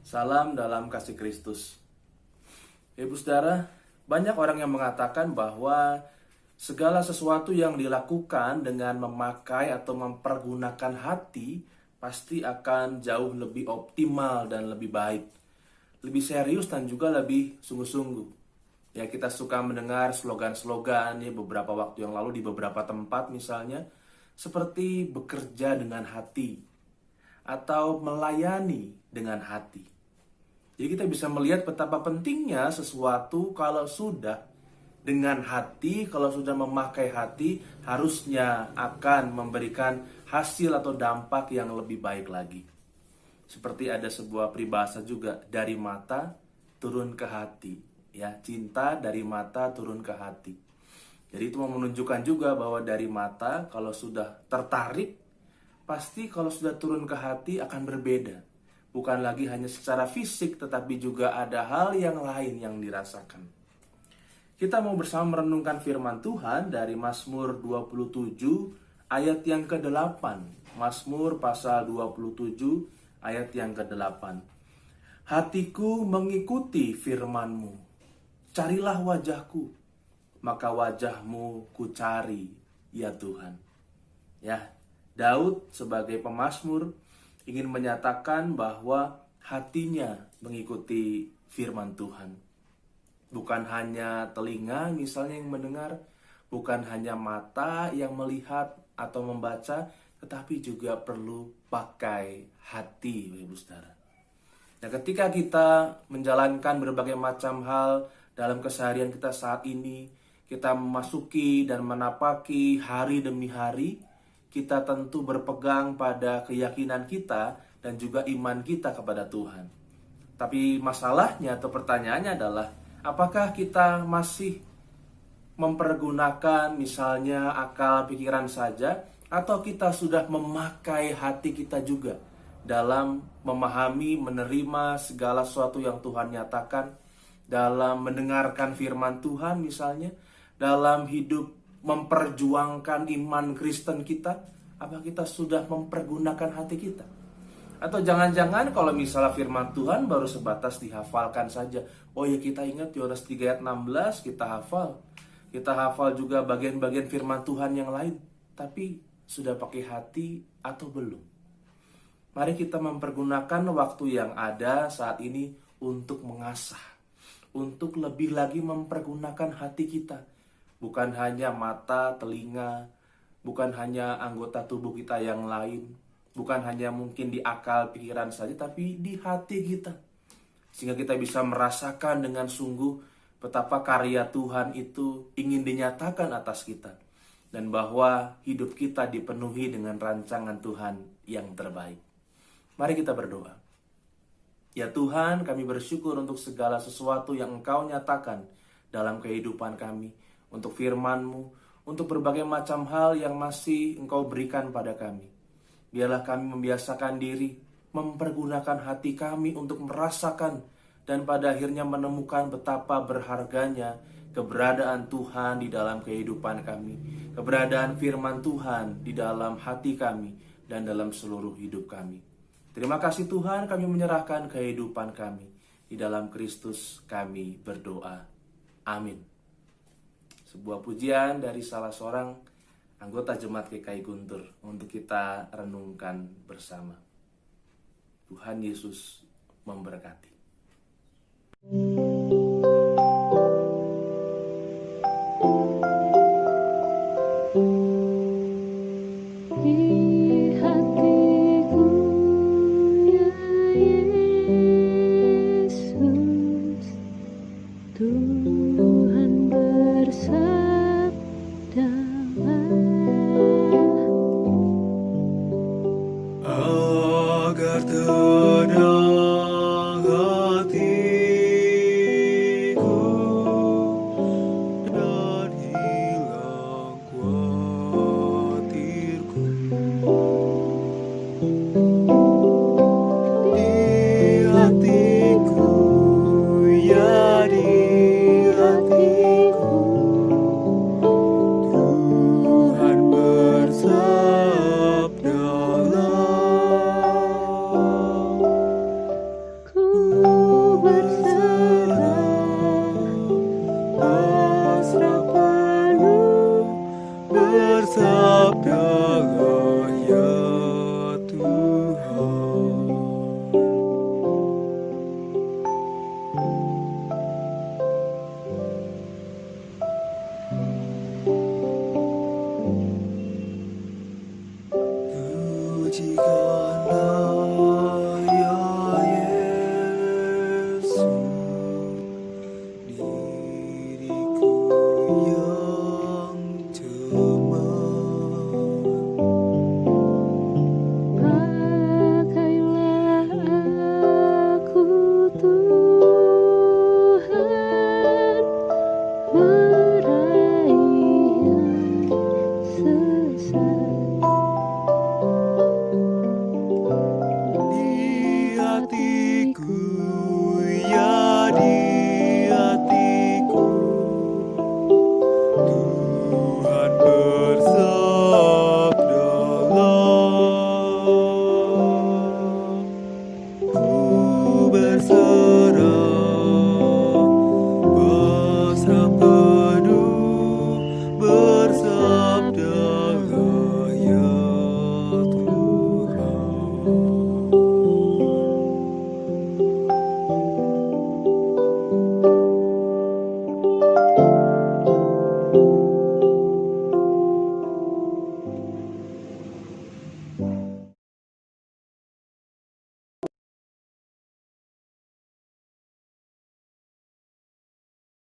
Salam dalam kasih Kristus. Ibu saudara, banyak orang yang mengatakan bahwa segala sesuatu yang dilakukan dengan memakai atau mempergunakan hati pasti akan jauh lebih optimal dan lebih baik, lebih serius dan juga lebih sungguh-sungguh. Ya, kita suka mendengar slogan-slogan ya beberapa waktu yang lalu di beberapa tempat misalnya seperti bekerja dengan hati atau melayani dengan hati. Jadi kita bisa melihat betapa pentingnya sesuatu kalau sudah dengan hati, kalau sudah memakai hati, harusnya akan memberikan hasil atau dampak yang lebih baik lagi. Seperti ada sebuah peribahasa juga, dari mata turun ke hati. Ya, cinta dari mata turun ke hati. Jadi itu mau menunjukkan juga bahwa dari mata kalau sudah tertarik, pasti kalau sudah turun ke hati akan berbeda. Bukan lagi hanya secara fisik, tetapi juga ada hal yang lain yang dirasakan. Kita mau bersama merenungkan firman Tuhan dari Mazmur 27 ayat yang ke-8. Mazmur pasal 27 ayat yang ke-8. Hatiku mengikuti firman-Mu. Carilah wajahku, maka wajah-Mu kucari, ya Tuhan. Ya, Daud sebagai pemazmur ingin menyatakan bahwa hatinya mengikuti firman Tuhan. Bukan hanya telinga misalnya yang mendengar, bukan hanya mata yang melihat atau membaca, tetapi juga perlu pakai hati, Ibu Saudara. Nah, ketika kita menjalankan berbagai macam hal dalam keseharian kita saat ini, kita memasuki dan menapaki hari demi hari, kita tentu berpegang pada keyakinan kita dan juga iman kita kepada Tuhan. Tapi masalahnya atau pertanyaannya adalah, apakah kita masih mempergunakan misalnya akal pikiran saja, atau kita sudah memakai hati kita juga dalam memahami, menerima segala sesuatu yang Tuhan nyatakan, dalam mendengarkan firman Tuhan misalnya, dalam hidup memperjuangkan iman Kristen kita? Apa kita sudah mempergunakan hati kita? Atau jangan-jangan kalau misalnya firman Tuhan baru sebatas dihafalkan saja. Oh ya, kita ingat Yohanes 3 ayat 16, kita hafal. Kita hafal juga bagian-bagian firman Tuhan yang lain. Tapi sudah pakai hati atau belum? Mari kita mempergunakan waktu yang ada saat ini untuk mengasah, untuk lebih lagi mempergunakan hati kita. Bukan hanya mata, telinga, bukan hanya anggota tubuh kita yang lain, bukan hanya mungkin di akal pikiran saja, tapi di hati kita. Sehingga kita bisa merasakan dengan sungguh betapa karya Tuhan itu ingin dinyatakan atas kita. Dan bahwa hidup kita dipenuhi dengan rancangan Tuhan yang terbaik. Mari kita berdoa. Ya Tuhan, kami bersyukur untuk segala sesuatu yang Engkau nyatakan dalam kehidupan kami. Untuk firman-Mu, untuk berbagai macam hal yang masih Engkau berikan pada kami. Biarlah kami membiasakan diri, mempergunakan hati kami untuk merasakan dan pada akhirnya menemukan betapa berharganya keberadaan Tuhan di dalam kehidupan kami. Keberadaan firman Tuhan di dalam hati kami dan dalam seluruh hidup kami. Terima kasih Tuhan, kami menyerahkan kehidupan kami. Di dalam Kristus kami berdoa. Amin. Sebuah pujian dari salah seorang anggota Jemaat GKI Guntur untuk kita renungkan bersama. Tuhan Yesus memberkati. Agar tenang hatiku dan hilang kuasa Bersabdalah ya Tuhan. Pujikanlah ya Yesus, diriku yang cemas. Pakailah aku Tuhan, meraih yang sesat. Di hatiku, ya di hatiku, Tuhan